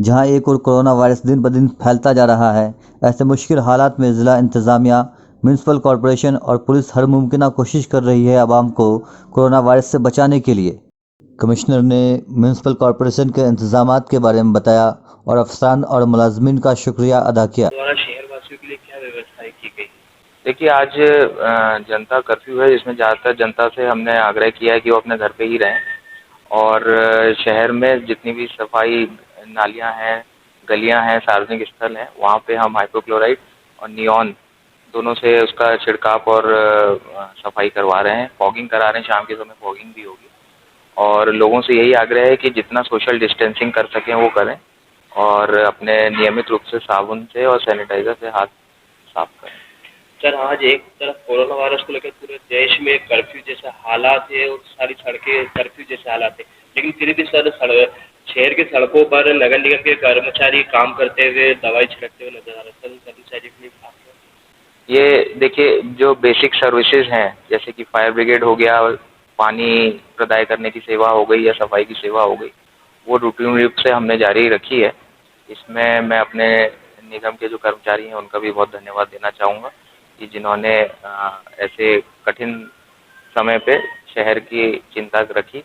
जहां एक और कोरोना वायरस दिन ब दिन फैलता जा रहा है। ऐसे मुश्किल हालात में ज़िला इंतज़ामिया, म्यूनसिपल कॉरपोरेशन और पुलिस हर मुमकिन कोशिश कर रही है आवाम को कोरोना वायरस से बचाने के लिए। कमिश्नर ने म्यूनसिपल कॉरपोरेशन के इंतजामात के बारे में बताया और अफसरान और मुलाजमीन का शुक्रिया अदा किया। द्वारा शहर वासियों के लिए क्या व्यवस्थाएं की गई? देखिए, आज जनता कर्फ्यू है, जिसमें ज़्यादातर जनता से हमने आग्रह किया है कि वो अपने घर पे ही रहें और शहर में जितनी भी सफाई नालियाँ हैं, गलियाँ हैं, सार्वजनिक स्थल हैं, वहाँ पे हम हाइपोक्लोराइड और नियॉन दोनों से उसका छिड़काव और सफाई करवा रहे हैं, फॉगिंग करा रहे हैं, शाम के समय फॉगिंग भी होगी और लोगों से यही आग्रह है कि जितना सोशल डिस्टेंसिंग कर सकें वो करें और अपने नियमित रूप से साबुन से और सैनिटाइज़र से हाथ साफ करें। सर, आज एक तरफ कोरोना वायरस को लेकर पूरे देश में कर्फ्यू जैसे हालात है और सारी सड़कें कर्फ्यू जैसे हालात है, लेकिन फिर भी सर शहर की सड़कों पर नगर निगम के कर्मचारी काम करते हुए, दवाई छिड़कते हुए नजर आ रहे हैं। सर, उन कर्मचारी के लिए ये देखिए, जो बेसिक सर्विसेज हैं जैसे कि फायर ब्रिगेड हो गया, पानी प्रदाय करने की सेवा हो गई या सफाई की सेवा हो गई, वो रूटीन रूप से हमने जारी रखी है। इसमें मैं अपने निगम के जो कर्मचारी हैं उनका भी बहुत धन्यवाद देना चाहूँगा कि जिन्होंने ऐसे कठिन समय पे शहर की चिंता रखी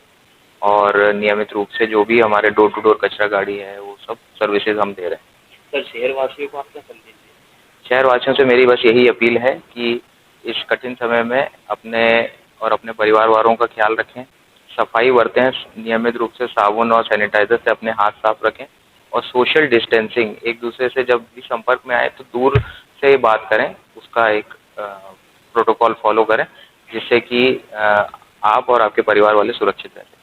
और नियमित रूप से जो भी हमारे डोर टू डोर कचरा गाड़ी है वो सब सर्विसेज हम दे रहे हैं। सर, शहर वासियों को आप क्या संदेश दें? शहर वासियों से मेरी बस यही अपील है कि इस कठिन समय में अपने और अपने परिवार वालों का ख्याल रखें, सफाई बरतें, नियमित रूप से साबुन और सैनिटाइज़र से अपने हाथ साफ रखें और सोशल डिस्टेंसिंग, एक दूसरे से जब भी संपर्क में आए तो दूर से बात करें, उसका एक प्रोटोकॉल फॉलो करें जिससे कि आप और आपके परिवार वाले सुरक्षित रहें।